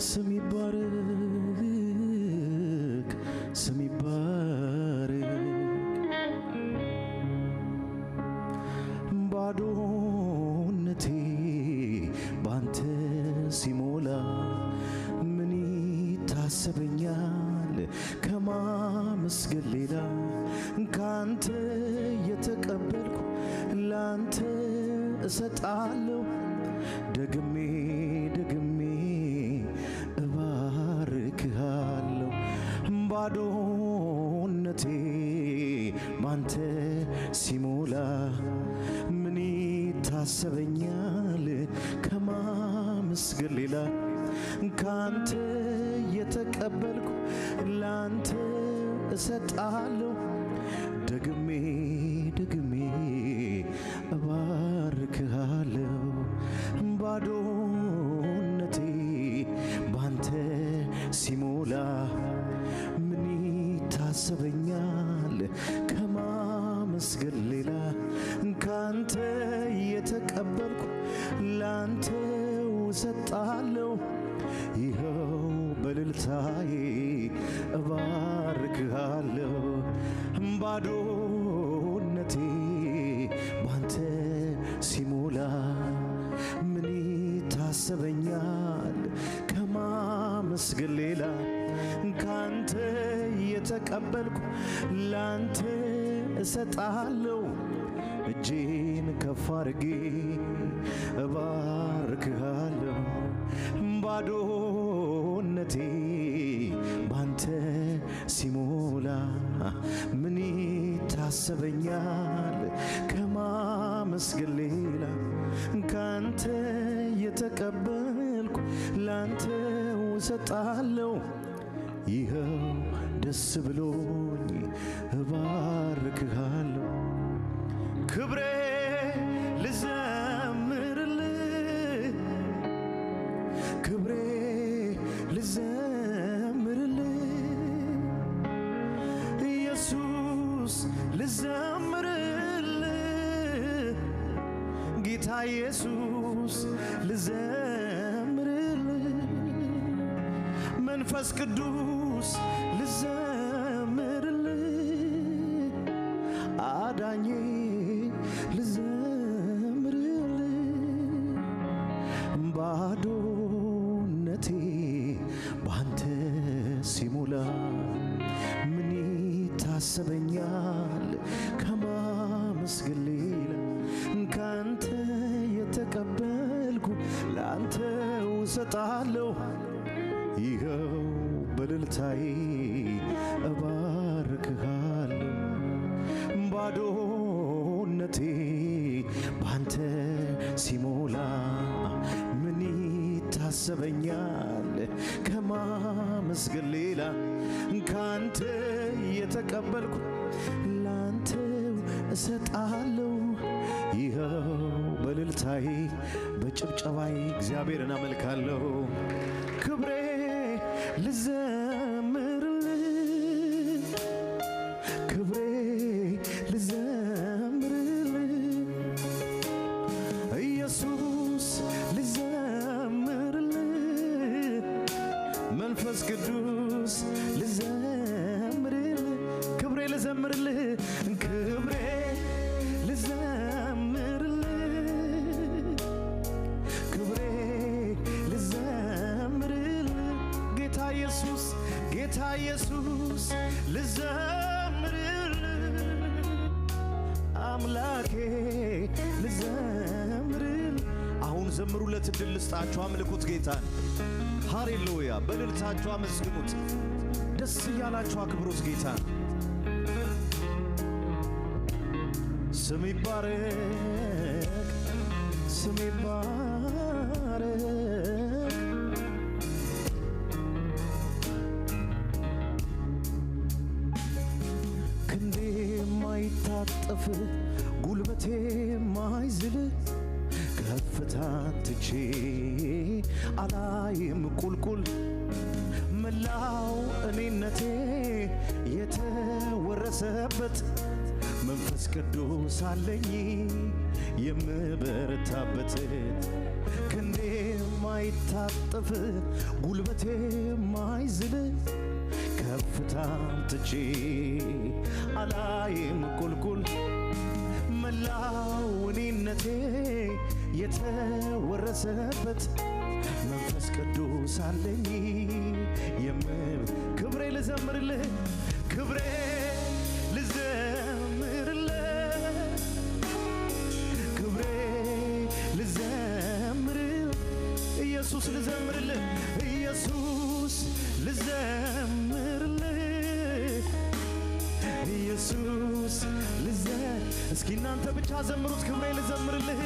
ስም ይባረክ ስም ይባረክ ባዶነቴ ባንተ ሲሞላ ምን ይታሰበኛል ከማመስገን ሌላ ካንተ የተቀበልኩ ላንተ እሰጣለሁ ደግሜ ደግሜ እባርክሃለሁ ባዶነቴ ባንተ ሲሞላ ምን ይታሰበኛል ከማመስገን ሌላ ካንተ የተቀበልኩ ላንተ እሰጣለሁ ደግሜ ደግሜ እባርክሃለሁ ባዶነቴ ባንተ ሲሞላ ምን ይታሰበኛል ከማመስገን ሌላ ካንተ የተቀበልኩ ላንተ እሰጣለሁ ይኸው በልልታዬ እባርክሃለሁ ባዶነቴ ባንተ ሲሞላ ምን ይታሰበኛል ከማመስገን ሌላ ካንተ የተቀበልኩ ላንተ እሰጣለሁ እጄን ከፍ አድርጌ እባርክሃለሁ ባዶነቴ ባንተ ሲሞላ ምን ይታሰበኛል ከማመስገን ሌላ ካንተ የተቀበልኩ ላንተ እሰጣለሁ ይኸው ደስ ብሎኝ እባርክሃለሁ ክብሬ ልዘምርልህ ክብሬ ልዘምርልህ ኢየሱስ ልዘምርልህ ጌታ ኢየሱስ ልዘምርልህ መንፈስ ቅዱስ ልዘምርልህ አዳኜ ልዘምርልህ ባዶነቴ ባንተ ሲሞላ ምን ይታሰበኛል ከማመስገን ሌላ ካንተ የተቀበልኩ ላንተ እሰጣለሁ ይኸው በልልታዬ እባርክሃለሁ ባዶነቴ ባንተ ሲሞላ ምን ይታሰበኛል ከማመስገን ሌላ ካንተ የተቀበልኩ ላንተ እሰጣለሁ ይኸው በልልታዬ በጭብጨባዬ እግዚአብሔርን አመልካለሁ ክብሬ ልዘምርልህ ክብሬ ልዘምርልህ ኢየሱስ ልዘምርልህ መንፈስ ቅዱስ ልዘምርልህ ክብሬ ልዘምርልህ ክብሬ ልዘምርልህ ክብሬ ልዘምርልህ ጌታ ኢየሱስ ጌታ ኢየሱስ ልዘምርልህ አምላኬ ልዘምርልህ አሁን ዘምሩለት እድል ልስጣችሁ አምልኩት ጌታን ሃሌሉያ በልልታችሁ አመስግኑት ደስ እያላችሁ አክብሩት ጌታን ስም ይባረክ ስም ይባረክ ክንዴ ማይታጠፍ ጉልበቴ ማይዝል ከፍታን ትቼ አላይም ቁልቁል መላው እኔነቴ የተወረሰበት መንፈስ ቅዱስ አለኝ የምበረታበት ክንዴ ማይታጠፍ ጉልበቴ ማይዝል ከፍታም ትቼ አላይም ቁልቁል መላው እኔነቴ የተወረሰበት መንፈስ ቅዱስ አለኝ የምል ክብሬ ልዘምርልህ ክብሬ ልዘምርልህ ክብሬ ልዘምርልህ ኢየሱስ ልዘምርልህ ኢየሱስ ልዘምርልህ ኢየሱስ እስኪ እናንተ ብቻ ዘምሩት ክብሬ ልዘምርልህ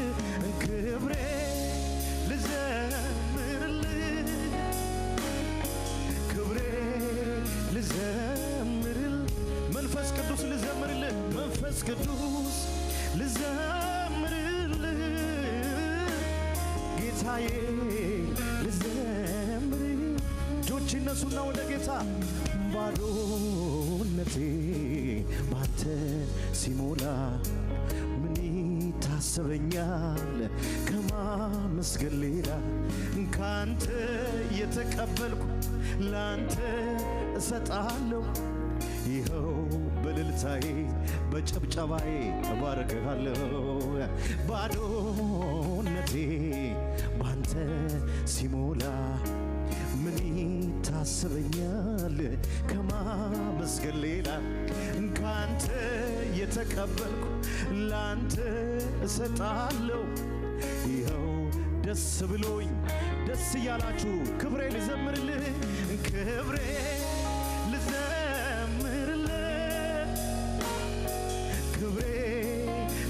ክብሬ ልዘምርልህ ክብሬ ልዘምርልህ መንፈስ ቅዱስ ልዘምርልህ መንፈስ ቅዱስ ልዘምርልህ ጌታዬ ልዘምርልህ እጆች ይነሱና ወደ ጌታ ባዶነቴ ባንተ ሲሞላ ምን ይታሰበኛል ከማመስገን ሌላ ካንተ የተቀበልኩ ላንተ እሰጣለሁ ይኸው በልልታዬ በጭብጨባዬ እባርክሃለሁ ባዶነቴ ባንተ ሲሞላ ምን ይታሰበኛል ከማመስገን ሌላ ካንተ የተቀበልኩ ላንተ እሰጣለሁ ይኸው ደስ ብሎኝ ደስ እያላችሁ ክብሬ ልዘምርልህ ክብሬ ልዘምርልህ ክብሬ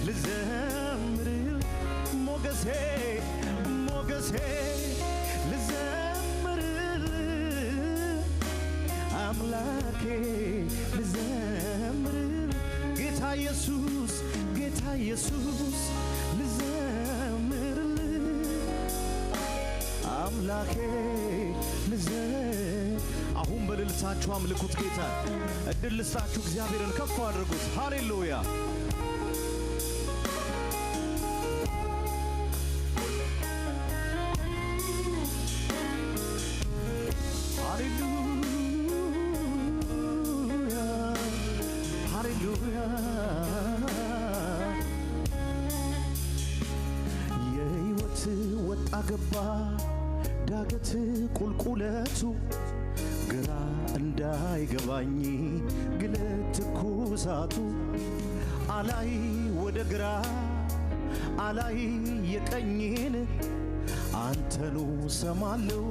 ልዘምርልህ ሞገሴ ሞገሴ አምላኬ ልዘምርልህ ጌታ ኢየሱስ ጌታ ኢየሱስ ልዘምርልህ አምላኬ አሁን በልልታችሁ አምልኩት ጌታ እድል ልስጣችሁ እግዚአብሔርን ከፍ አድርጉት ሃሌሉያ የሕይወት ወጣ ገባ ዳገት ቁልቁለቱ ግራ እንዳይገባኝ ግለት ትኩሳቱ አላይ ወደ ግራ አላይ የቀኝን አንተኑ ሰማለው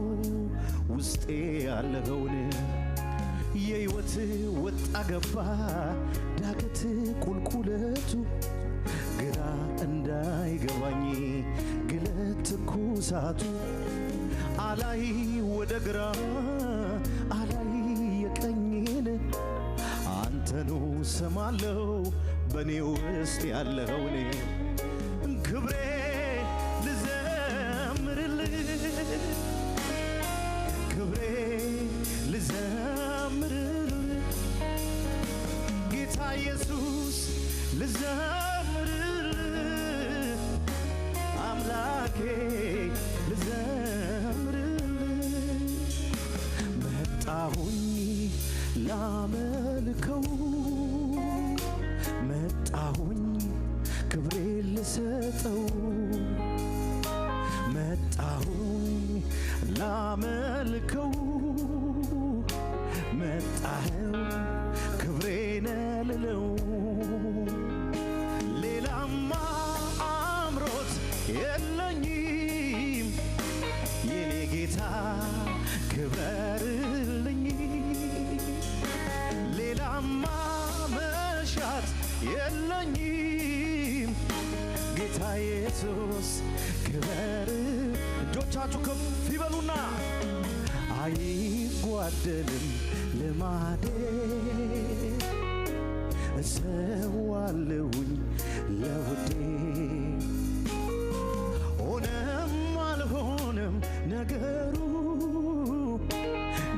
ውስጤ ያለኸውን የሕይወት ወጣ ገባ ዳገት ቁልቁለቱ ግራ እንዳይገባኝ ግለት ትኩሳቱ አላይ ወደ ግራ አላይ የቀኝን አንተኑ ሰማለው በኔ ውስጥ ያለኸውን ክብሬ ልዘምርልህ ክብሬ ልዘምርልህ ጌታ ኢየሱስ ልዘምርልህ አምላኬ ልዘምርልህ መጣሁኝ ላመልከው መጣሁኝ ክብሬ ልሰጠው መጣሁኝ ላመልከው መጣኸው ክብሬን ልለው ሌላማ አምሮት የለኝም የኔ ጌታ ክበርልኝ ሌላማ መሻት የለኝም ጌታ ኢየሱስ ክበር እጆቻችሁ ከፍ ይበሉና አይጓደልም ልማዴ እሰዋለሁኝ ለውዴ ሆነም አልሆነም ነገሩ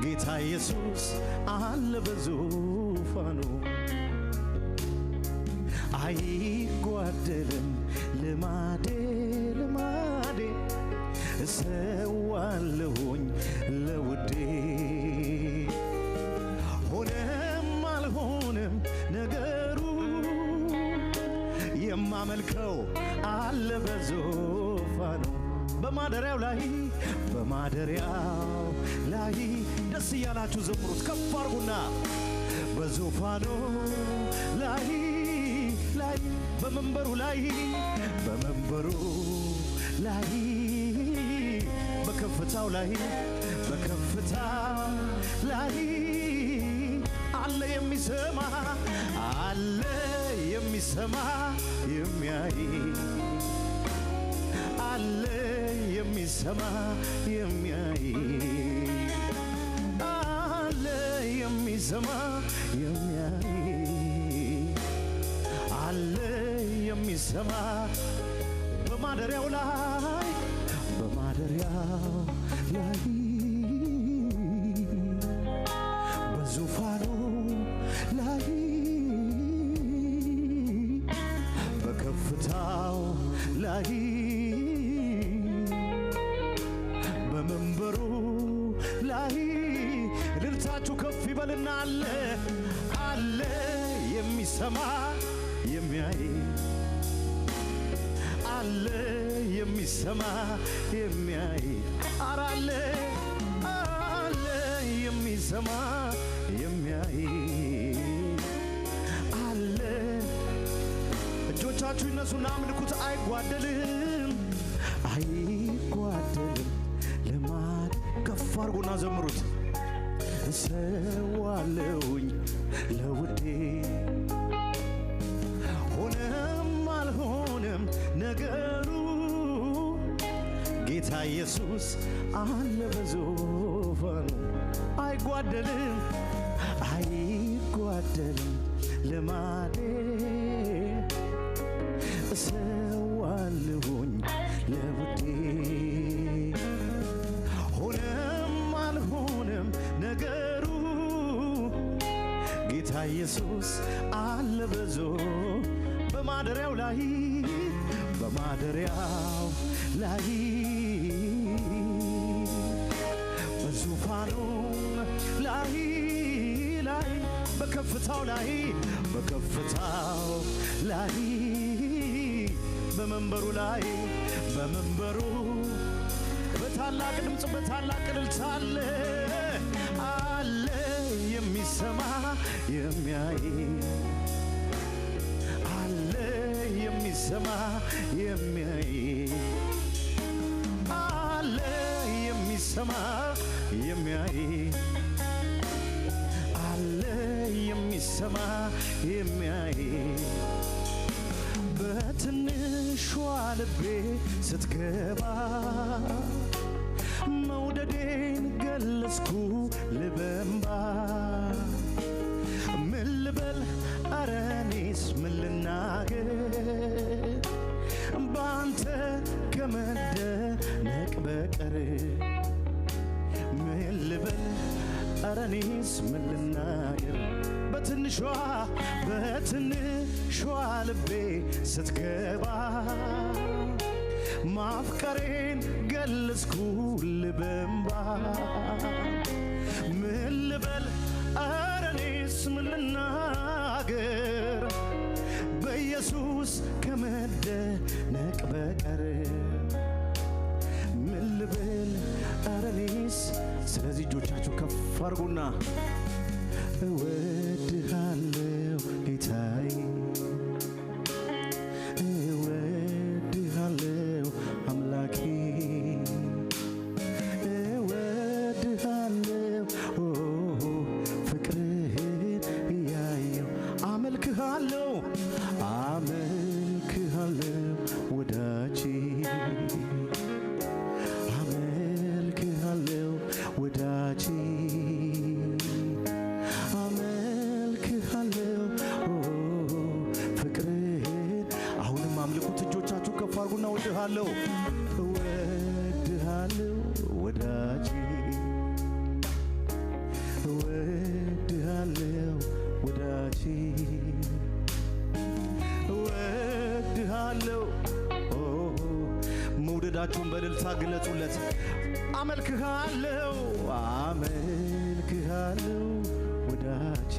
ጌታ ኢየሱስ አለ በዙፋኑ አይጓደልም ልማዴ ልማዴ እሰዋለሁኝ ለውዴ ሆነም አልሆነም ነገሩ የማመልከው አለ በዙፋኑ በማደሪያው ላይ ደስ እያላችሁ ዘምሩት ከፍ አርጉና በዙፋኑ ላይ በመንበሩ ላይ በከፍታው ላይ አለ የሚሰማ የሚያይ አለ የሚሰማ የሚያይ አለ የሚሰማ የሚያይ አለ የሚሰማ በማደሪያው ላይ በዙፋኑ ላይ በከፍታው ላይ በመንበሩ ላይ እልልታችሁ ከፍ ይበልና አለ የሚሰማ የሚያይ አለ የሚሰማ የሚያይ አለ የሚሰማ የሚያይ አለ። እጆቻችሁ ይነሱና አምልኩት። አይጓደልም ልማድ ከፍ አርጉና ዘምሩት። እሰዋለሁኝ ለውዴ ሆነም አልሆነም ነገሩ ጌታ ኢየሱስ አለ በዙፋኑ አይጓደልም ልማዴ እሰዋለሁኝ ለውዴ ሆነም አልሆነም ነገሩ ጌታ ኢየሱስ አለ በማደሪያው ላይ በዙፋኑ ላይ በከፍታው ላይ በመንበሩ በታላቅ ድምፅ በታላቅ እልልታ አለ የሚሰማ የሚያይ አለ የሚሰማ የሚያይ አለ የሚሰማ የሚያይ አለ የሚሰማ የሚያይ በትንሿ ልቤ ስትገባ መውደዴን ገለጽኩ ልበንባ ምን ልበል ኧረ እኔስ ምን ልናገር ባንተ ከመደነቅ በቀር ምን ልበል ኧረ እኔስ ምን ልናገር በትንሿ ልቤ ስትገባ ማፍቀሬን ገለጽኩ ልበንባ ምን ልበል ኧረ እኔስ ምን ልናገር በኢየሱስ ከመደነቅ በቀር ምን ልበል ኧረ እኔስ። ስለዚህ እጆቻችሁ ከፍ አድርጉና እወድሃለሁ ጌታዬ እወድሃለሁ አምላኬ እወድሃለሁ ፍቅርህን እያየሁ አመልክሃለሁ ወዳጄ አመልክሃለሁ ወዳጄ እወድሃለሁ ወዳጄ እወድሃለሁ ወዳጄ እወድሃለሁ። መውደዳችሁን በእልልታ በእልልታ ግለጡለት። አመልክሃለሁ አመልክሃለሁ ወዳጄ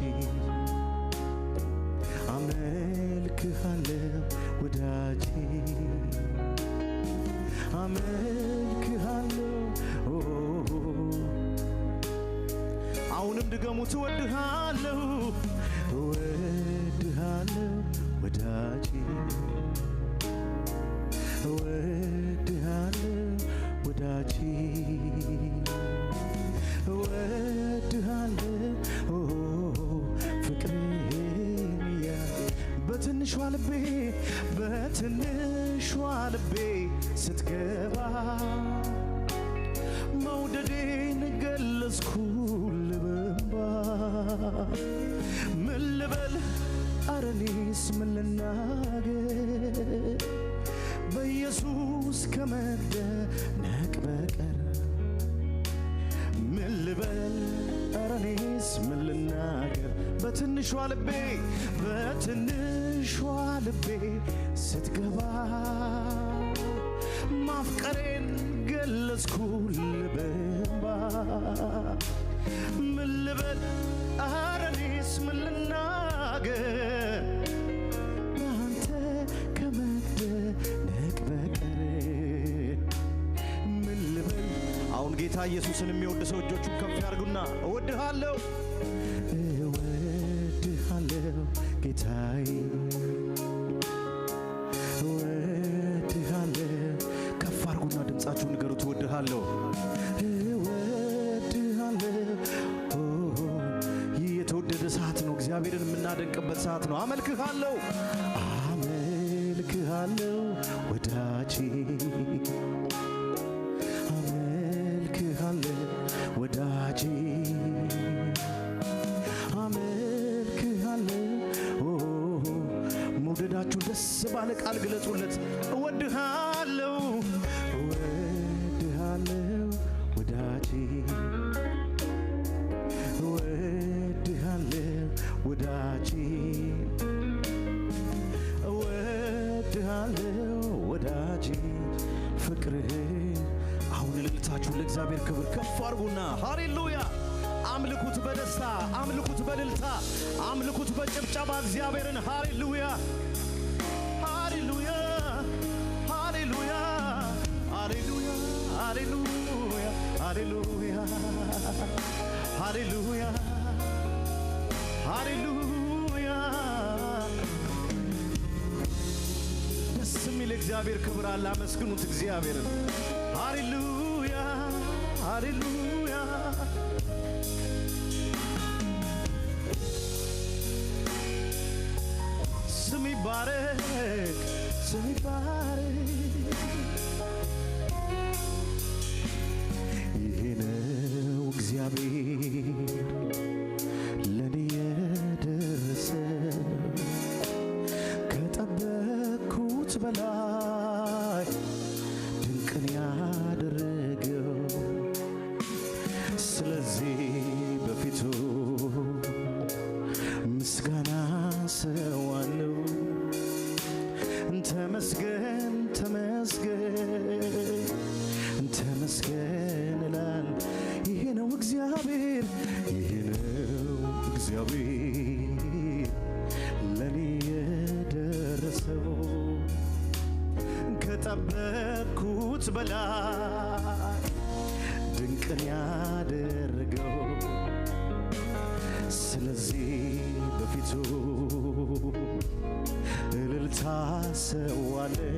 አመልክሃለሁ ወዳጄ አመልክሃለሁ አሁንም ድገሙት እወድሃለሁ እወድሃለሁ ወዳጄ እወድሃለሁ ወዳጄ እወድሃለሁ ፍቅሬን በትንሿ ልቤ ስትገባ መውደዴን ገለጽኩልህ በእንባ ምን ልበል ኧረ እኔስ ምን ልናገር በኢየሱስ ከመደነቅ በቀር ምን ልበል ኧረ እኔስ ምን ልናገር በትንሿ ልቤ ስትገባ ማፍቀሬን ገለጽኩልህ በእንባ ምን ልበል ኧረ እኔስ ምን ልናገር በአንተ ከመደነቅ በቀር ምን ልበል። አሁን ጌታ ኢየሱስን የሚወድ ሰው እጆቹን ከፍ ያርጉና እወድሃለሁ እወድሃለሁ ጌታዬ እወድሃለሁ ከፍ አርጉና ድምፃችሁን ንገሩት እወድሃለሁ እወድሃለሁ ይህ የተወደደ ሰዓት ነው እግዚአብሔርን የምናደንቅበት ሰዓት ነው አመልክሃለሁ አመልክሃለሁ ወዳጄ አመልክሃለሁ ወዳጄ አመልክሃለሁ መውደዳችሁ ደስ ባለ ቃል ግለጹለት እወድሃለሁ እወድሃለሁ ወዳጄ እወድሃለሁ ወዳጄ እወድሃለሁ ወዳጄ ፍቅርህን አሁን እልልታችሁ ለእግዚአብሔር ክብር ከፍ አድርጉና ሃሌሉያ አምልኩት በደስታ አምልኩት በእልልታ አምልኩት በጭብጨባ እግዚአብሔርን ሃሌሉያ ሃሌሉያ ሃሌሉያ ሃሌሉያ ሃሌሉያ ሃሌሉያ ሃሌሉያ ሃሌሉያ ደስ የሚል እግዚአብሔር ክብር አለ አመስግኑት እግዚአብሔርን ሃሌሉያ ሃሌሉያ ስም ይባረክ ስም ይባረክ ይሄ ነው እግዚአብሔር ለኔ የደረሰ ከጠበቅኩት በላይ ድንቅን ያደረገው ስለዚህ በፊቱ ምስጋና ሰዋለው ተመስገን ተመስገን ተመስገን እላል ይሄ ነው እግዚአብሔር ይሄ ነው እግዚአብሔር ለኔ የደረሰው ከጠበቅኩት በላይ ድንቅን ያደረገው ስለዚህ በፊቱ እልልታ ሰዋለው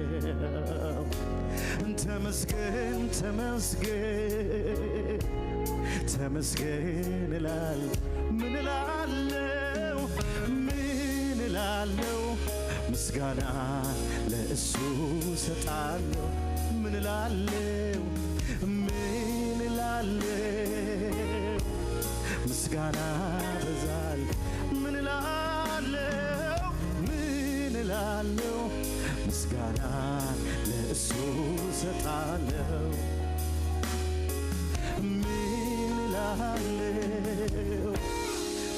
ተመስገን ተመስገን ተመስገን እላል ምን እላለው ምን እላለው ምስጋና ለእሱ ሰጣለሁ ምን እላለው ምን እላለው ምስጋና በዛል ምን እላለው ምን እላለው ምስጋና ለእሱ ሰጣለሁ ምን እላለው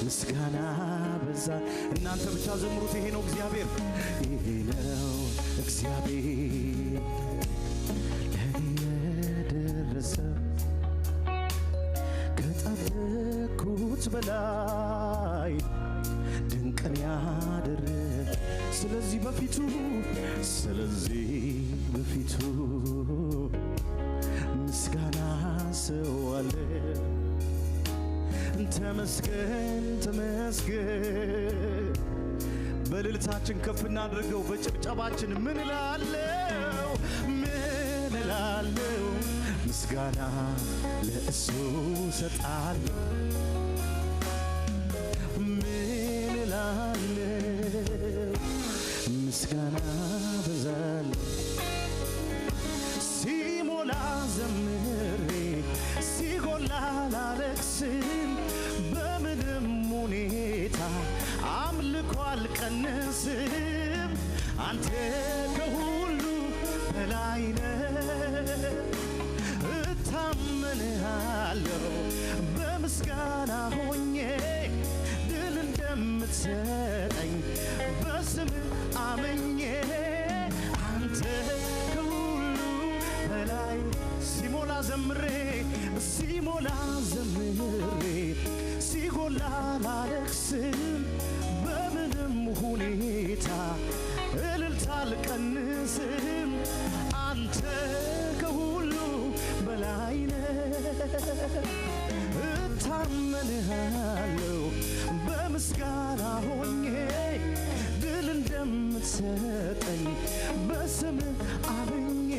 ምስጋና በዛ እናንተ ብቻ ዘምሩት ይሄ ነው እግዚአብሔር ይሄ ነው እግዚአብሔር ለኔ ካሰብኩት በላይ ድንቅን ያደረግ ስለዚህ በፊቱ ምስጋና ሰዋለ ተመስገን በልልታችን ከፍ እናድርገው በጭብጨባችን ምን እላለሁ ምስጋና ለእሱ ሰጣለሁ ምን እላለሁ ምስጋና በዛለሁ ሲሞላ ዘምሬ ሲጎላ ላለቅስም በምንም ሁኔታ አምልኮ አልቀንስም አንተ ከሁሉ በላይ ነህ እታመንሃለሁ በምስጋና ሆኜ ድል እንደምትሰጠኝ በስምህ አምኜ አንተ ከሁሉ በላይ ሲሞላ ዘምሬ ሲጎላ ላለቅስም በምንም ሁኔታ እልልታ አልቀንስም አንተ ከሁሉ በላይ ነህ እታመንሃለሁ በምስጋና ሆኜ ድል እንደምትሰጠኝ በስምህ አምኜ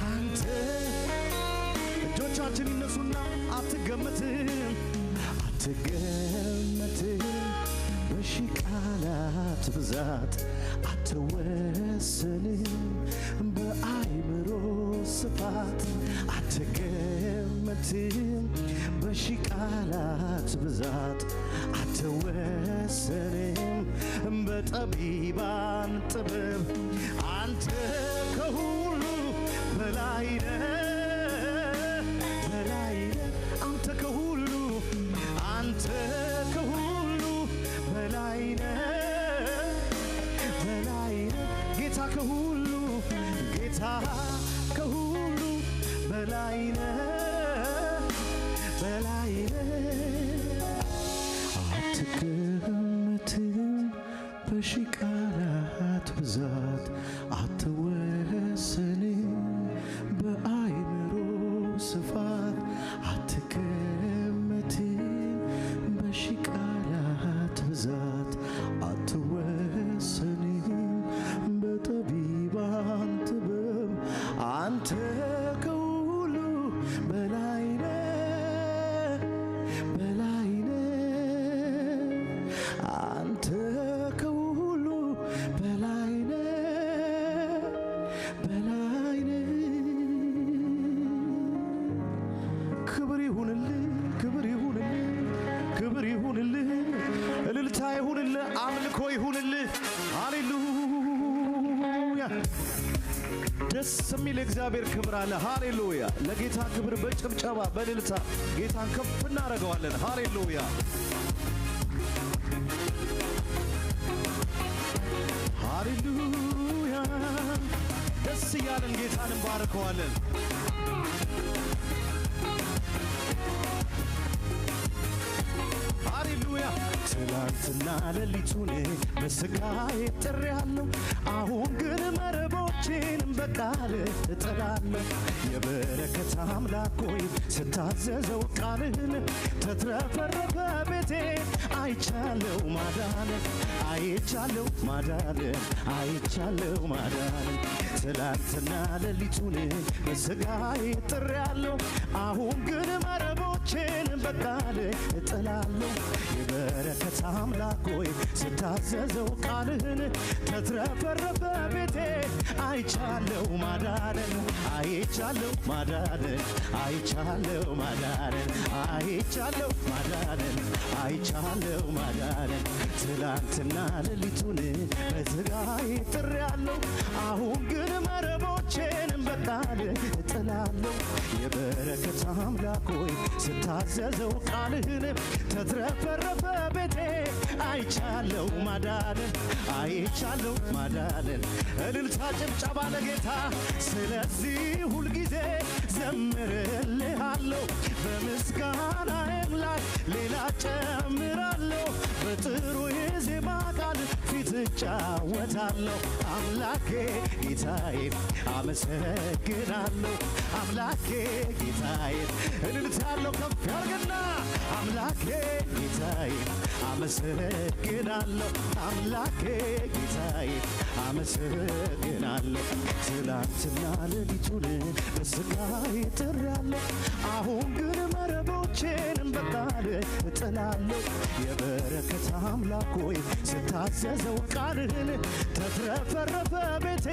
አንተ እጆቻችን ይነሱና አትገመትም በሺህ ቃላት ብዛት አትወሰንም በአይምሮ ስፋት አትገመትም በሺህ ቃላት ብዛት አትወሰንም በጠቢባን ጥበብ አንተ ከሁሉ በላይ ነህ አንተ ከሁሉ በላይ ነህ ጌታ ከሁሉ በላይ ነህ አትገመትም በሺህ ቃላት ብዛት አትወሰንም በአይምሮ ስፋት አትገመትም በሺህ ቃላት ብዛት አትወሰንም በጠቢባን ጥበብ አንተ ከሁሉ በላይ ነህ አንተ ከሁሉ በላይ ነህ ክብር ይሁንልህ እልልታ ይሁንልህ አምልኮ ይሁንልህ ሃሌሉያ ደስ የሚል እግዚአብሔር ክብር አለ ሃሌሉያ ለጌታ ክብር በጭብጨባ በእልልታ ጌታን ከፍ እናደርገዋለን ሃሌሉያ ደስ እያለን ጌታን እንባርከዋለን ሃሌሉያ ትላንትና ሌሊቱን በሥጋዬ ጥሬአለሁ አሁን ግን መረቦቼን በቃል እጥላለሁ የበረከት አምላክ ሆይ ስታዘዘው ቃልህን ተትረፈረፈ ቤቴ አይቻለው ማዳን ትላንትና ሌሊቱን በሥጋዬ ጥሬአለሁ አሁን ግን መረቦቼን በቃል እጥላለሁ የበረከት አምላክ ሆይ ስታዘዘው ቃልህን ተትረፈረፈ ቤቴ አይቻለው ማዳንን ትላንትና ሌሊቱን በሥጋዬ ጥሬአለሁ አሁን ግን መረቦቼን በቃል እጥላለሁ የበረከት አምላክ ሆይ ስታዘዘው ቃልህን ተትረፈረፈ ቤቴ አይቻለው ማዳንን እልልታ ጭብጨባ ለጌታ ስለዚህ ሁልጊዜ ዘምርልሃለሁ በምስጋናዬም ላይ ሌላ ጨምራለሁ በጥሩ የዜማ ቃል ፊት እጫወታለሁ አምላኬ ጌታዬን አመሰግናለሁ አምላኬ ጌታዬን እልልታለሁ ከፍ ያርግና አምላኬ ጌታዬን አመሰግናለሁ አምላኬ ጌታዬን አመሰግናለሁ ትላንትና ሌሊቱን በሥጋዬ ጥሬአለሁ አሁን ግን መረቦቼን በቃል እጥላለሁ የበረከት አምላክ ሆይ ስታዘዘው ቃልህን ተትረፈረፈ ቤቴ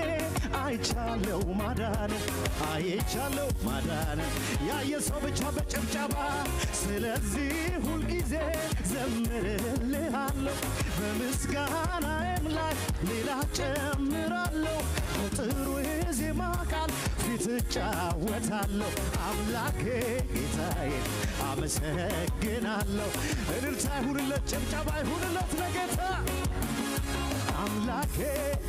አይቻለው ማዳን ያየ ሰው ብቻ በጭብጨባ ስለዚህ ሁልጊዜ ዘምርልሃለሁ በምስጋናዬም ላይ ሌላ ጨምራለሁ በጥሩ የዜማ ቃል ፊት እጫወታለሁ አምላኬ ጌታዬን አመሰግናለሁ እልልታ ይሁንለት ጭብጨባ ይሁንለት ለጌታ አምላኬ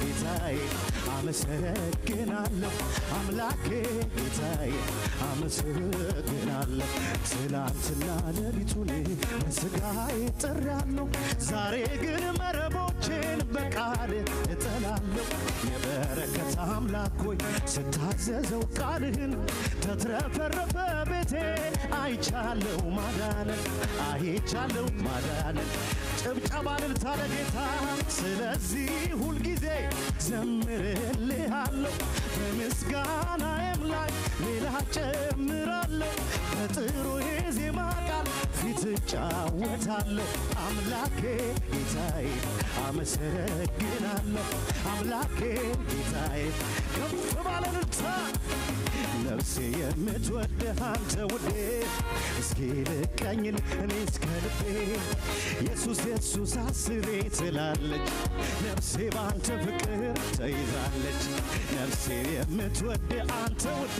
ጌታዬን አመሰግናለሁ አምላኬ ጌታዬን አመሰግናለሁ ትላንትና ሌሊቱን በሥጋዬ ጥሬአለሁ ዛሬ ግን መረቦቼን በቃል እጥላለሁ የበረከት አምላክ ሆይ ስታዘዘው ቃልህን ተትረፈረፈ ቤቴ አይቻለው ማዳንን ጭብጨባ እልልታ ለጌታ ስለዚህ ሁልጊዜ ዘምርልሃለሁ በምስጋናዬም ላይ ሌላ ጨምራለሁ በጥሩ የዜማ ቃል ፊት እጫወታለሁ አምላኬ ጌታዬን አመሰግናለሁ አምላኬ ጌታዬን ከፍ ባለ እልልታ ነፍሴ የምትወድህ አንተ ውዴ እስኪ ልቀኝል እኔ እስከ ልቤ ኢየሱስ አስሬ ትላለች ነፍሴ ባንተ ፍቅር ተይዛለች ነፍሴ የምትወድህ አንተ ውዴ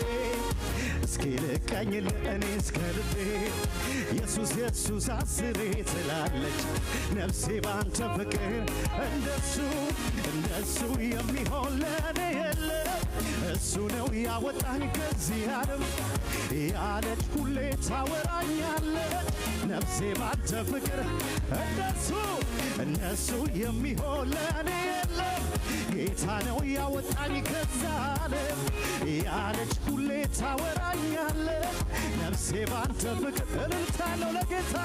እስኪ ልቀኝል እኔ እስከ ልቤ ኢየሱስ አስሬ ትላለች ነፍሴ ባንተ ፍቅር እንደሱ የሚሆን ለእኔ የለም እሱ ነው ያወጣኝ ከዚህ ዓለም ያለች ሁሌ ታወራኛለች ነፍሴ ባንተ ፍቅር እንደሱ የሚሆን ለእኔ የለም ጌታ ነው ያወጣኝ ከዛ ዓለም ያለች ሁሌ ታወራኛለች ነፍሴ ባንተ ፍቅር እልልታለሁ ለጌታ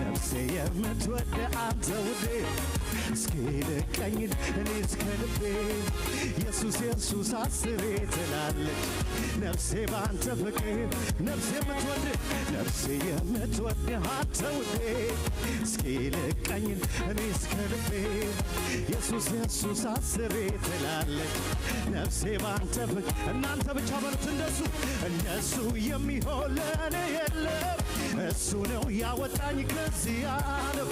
ነፍሴ የምትወድ አንተ ውዴ እስኪ ልቀኝል እኔ እስከ ልቤ ኢየሱስ አስሬ ትላለች ነፍሴ ባንተ ፍቅር ነፍሴ የምትወድ አንተ ውዴ እስኪ ልቀኝል እኔ እስከ ልቤ ኢየሱስ አስሬ ትላለች ነፍሴ ባንተ ፍቅር እናንተ ብቻ በሉት እንደሱ የሚሆን ለእኔ የለም እሱ ነው ያወጣኝ ከዚህ ዓለም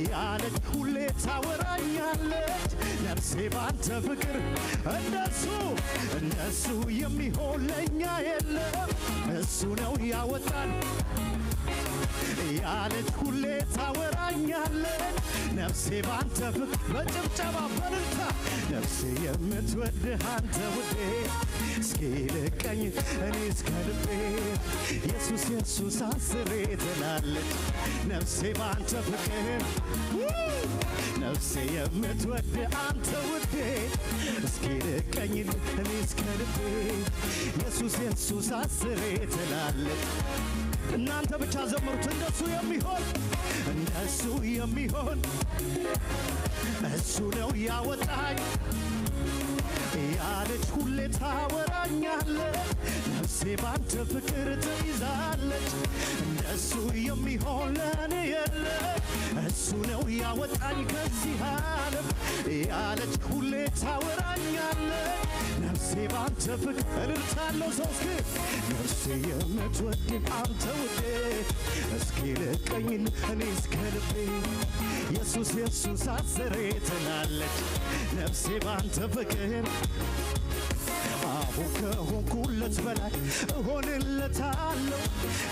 ያለች ሁሌ ታወራኛለች ነፍሴ ባንተ ፍቅር እንደሱ የሚሆን ለእኛ የለም እሱ ነው ያወጣን ያለች ሁሌ ታወራኛለች ነፍሴ ባንተ ፍቅር በጭብጨባ በእልልታ ነፍሴ የምትወድህ አንተ ውዴ እስኪ ልቀኝ እኔ እስከ ልቤ ኢየሱስ አስሬ ትላለች ነፍሴ ባንተ ፍቅር ነፍሴ የምትወድህ አንተ ውዴ እስኪ ልቀኝ እኔ እስከ ልቤ ኢየሱስ አስሬ ትላለች እናንተ ብቻ ዘምሩት እንደሱ የሚሆን እሱ ነው ያወጣኝ ያለች ሁሌ ታወራኛለች ነፍሴ ባንተ ፍቅር ተይዛለች እንደሱ የሚሆን ለእኔ የለም እሱ ነው ያወጣኝ ከዚህ ዓለም ያለች ሁሌ ታወራኛለች ነፍሴ ባንተ ፍቅር እልልታለሁ ሰው እስኪ ነፍሴ የምትወድ አንተ ውዴ እስኪ ልቀኝል እኔ እስከ ልቤ ኢየሱስ አስሬ ትላለች ነፍሴ ባንተ ፍቅር አሁን ከሆንኩለት በላይ እሆንለታለሁ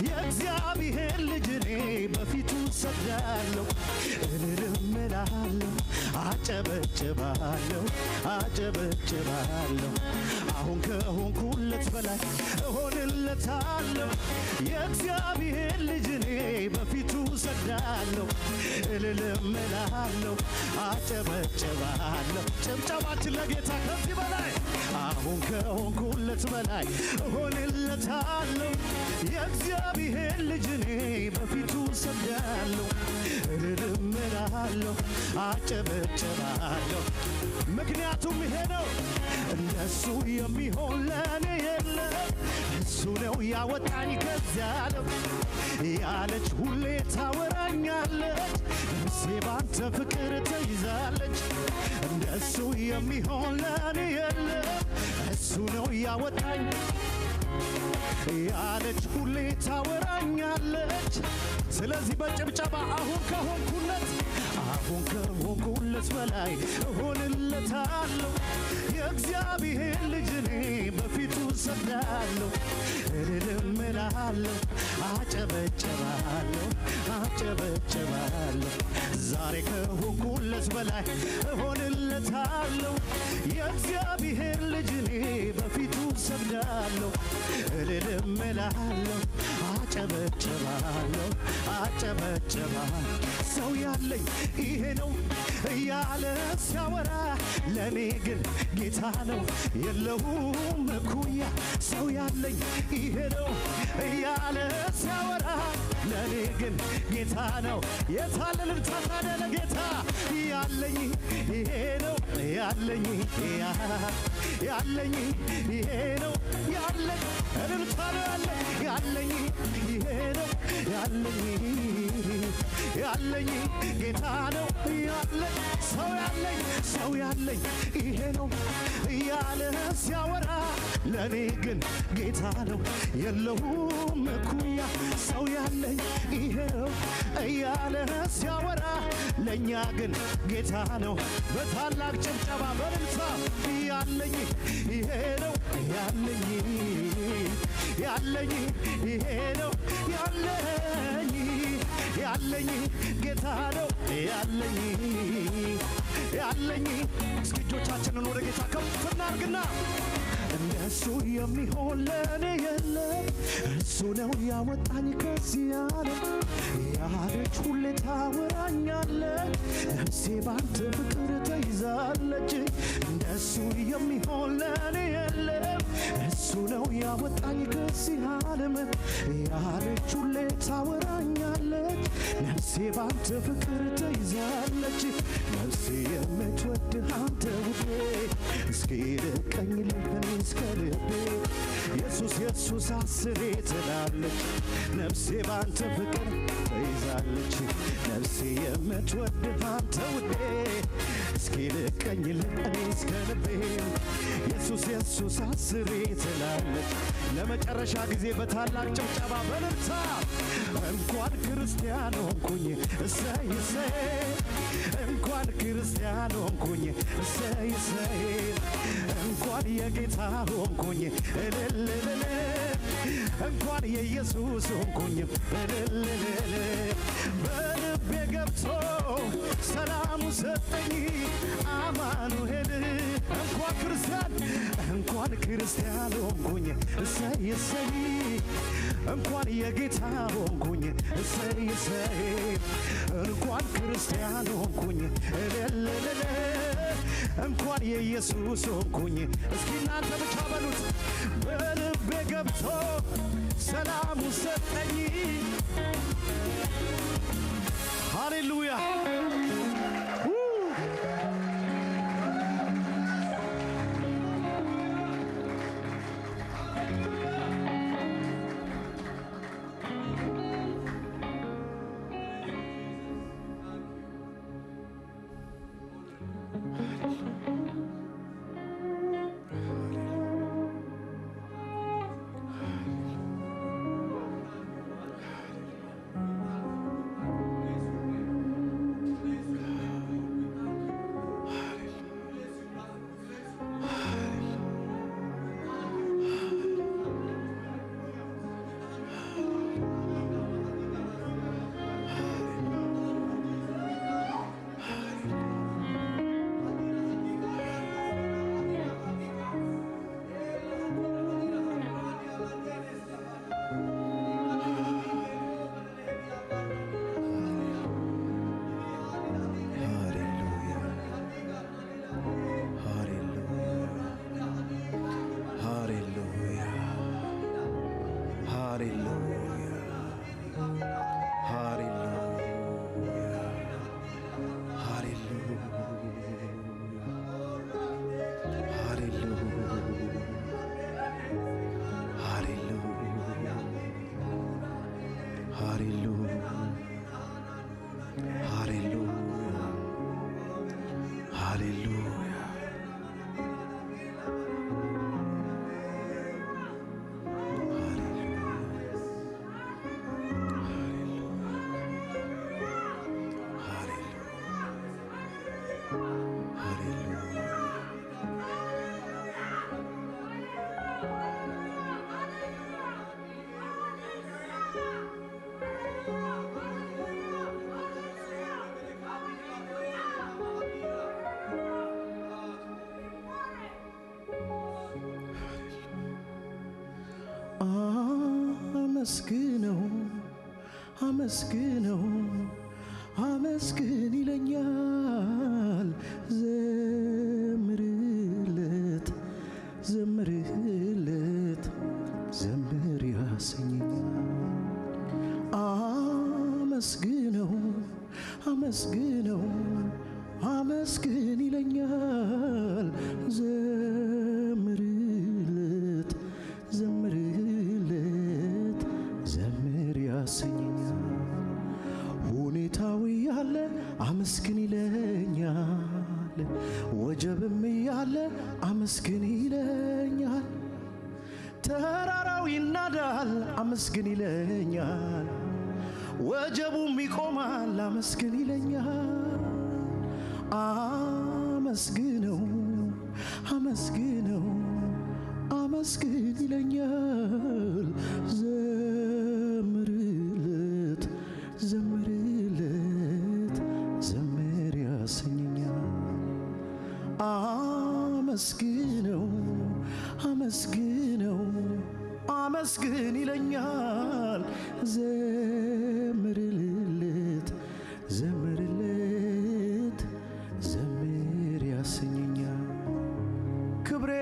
የእግዚአብሔር ልጅ እኔ በፊቱ ሰግዳለሁ እልልም እላለሁ አጨበጭባለሁ አሁን ከሆንኩለት በላይ እሆንለታለሁ የእግዚአብሔር ልጅ እኔ በፊቱ ሰግዳለሁ ሰግዳለሁ እልልም እላለሁ አጨበጭባለሁ። ጭብጨባችን ለጌታ ከዚህ በላይ አሁን ከሆንኩለት በላይ እሆንለታለሁ። የእግዚአብሔር ልጅ እኔ በፊቱ ሰግዳለሁ እልልም እላለሁ አጨበጭባለሁ። ምክንያቱም ይሄ ነው እንደሱ የሚሆን ለእኔ የለም። እሱ ነው ያወጣኝ ከዚያ ዓለም ያለች ሁሌ ታወራኛለች። ነፍሴ ባንተ ፍቅር ተይዛለች። እንደሱ የሚሆን ለእኔ የለም። እሱ ነው ያወጣኝ ያለች ሁሌ ታወራኛለች። ስለዚህ በጭብጨባ አሁን ከሆንኩለት በላይ እሆንለታለሁ። የእግዚአብሔር ልጅ እኔ በፊቱ ሰግዳለሁ እልልም እላለሁ አጨበጭባለሁ። ዛሬ ከሆንኩለት በላይ እሆንለታለሁ። የእግዚአብሔር ልጅ እኔ በፊቱ ሰግዳለሁ እልልም እላለሁ አጨበጭባለሁ። ሰው ያለኝ ይሄ ነው እያለ ሲያወራ ለእኔ ግን ጌታ ነው የለውም እኩያ። ሰው ያለኝ ይሄ ነው እያለ ሲያወራ ለእኔ ግን ጌታ ነው። የታለ ልልታ ታዲያ ለጌታ ያለኝ ይሄ ነው ያለኝ ይሄ ነው ያለኝ ልልታ ነው ያለኝ ይሄ ነው ያለኝ ጌታ ነው ያለኝ። ሰው ያለኝ ይሄ ነው እያለ ሲያወራ ለእኔ ግን ጌታ ነው የለውም እኩያ። ሰው ያለኝ ይሄ ነው እያለ ሲያወራ ለእኛ ግን ጌታ ነው። በታላቅ ጭብጨባ በእልልታ ያለኝ ይሄ ነው ያለኝ ይሄ ነው ያለኝ ጌታ ነው ያለኝ። እስኪ እጆቻችንን ወደ ጌታ ከፍ እናድርግና እንደሱ የሚሆን ለእኔ የለም። እሱ ነው ያወጣኝ ከዚህ ዓለም ያለች ሁሌ ታወራኛለች። ነፍሴ ባንተ ፍቅር ተይዛለች። እንደሱ የሚሆን ለእኔ የለም። እሱ ነው ያወጣኝ ከዚህ ዓለም ያለች ሁሌ ታወራኛለች። ነፍሴ ባንተ ፍቅር ተይዛለች። ነፍሴ የምትወድህ አንተ ውዴ እስኪ ልቀኝ ልብን እስከ ልቤ ኢየሱስ አስሬ ትላለች። ነፍሴ ባንተ ፍቅር ተይዛለች። ነፍሴ የምትወድህ አንተ ውዴ እስኪ ልቀኝ ልብን እስከ ልቤ ኢየሱስ አስሬ ትላለች። ለመጨረሻ ጊዜ በታላቅ ጭብጨባ በእልልታ እንኳን ክርስቲያን ሆንኩኝ እሰይ እሰይ እንኳን ክርስቲያን ሆንኩኝ እሰይ እሰይ እንኳን የጌታ ሆንኩኝ እልልልል እንኳን የኢየሱስ ሆንኩኝ እልልልል በልቤ ገብቶ ሰላሙ ሰጠኝ አማኑኤል እንኳን ክርስቲያን ሆንኩኝ እሰይ እሰይ እንኳን የጌታ ሆንኩኝ እሰይ እሰይ እንኳን ክርስቲያን ሆንኩኝ እልልልል እንኳን የኢየሱስ ሆንኩኝ። እስኪ እናንተ ብቻ በሉት በልቤ ገብቶ ሰላሙ ሰጠኝ። ሃሌሉያ አመስግነው አመስግነው አመስግን ይለኛል ዘምርለት ዘምርለት ዘምር ያሰኘኛል አመስግነው አመስግነው አመስግን ይለኛል ዘምርለት ዘምርለት ዘምር ያሰኘኛል ሁኔታው ያለ አመስግን ይለኛል ወጀብም ያለ አመስግን ይለኛል ተራራው ይናዳል አመስግን ይለኛል ወጀቡም ይቆማል አመስግን ይለኛል አመስግነው አመስግነው አመስግን ይለኛል ዘምርለት ዘምርለት ዘምር ያሰኘኛል አመስግነው አመስግነው አመስግን ይለኛል ዘምርለት ዘምርለት ዘምር ያሰኘኛል ክብሬ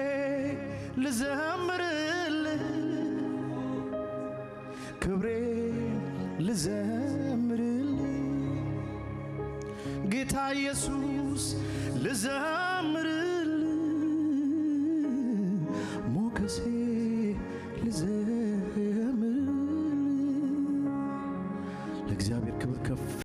ልዘምርልህ ክብሬ ልዘምርልህ ጌታ ኢየሱስ ልዘምር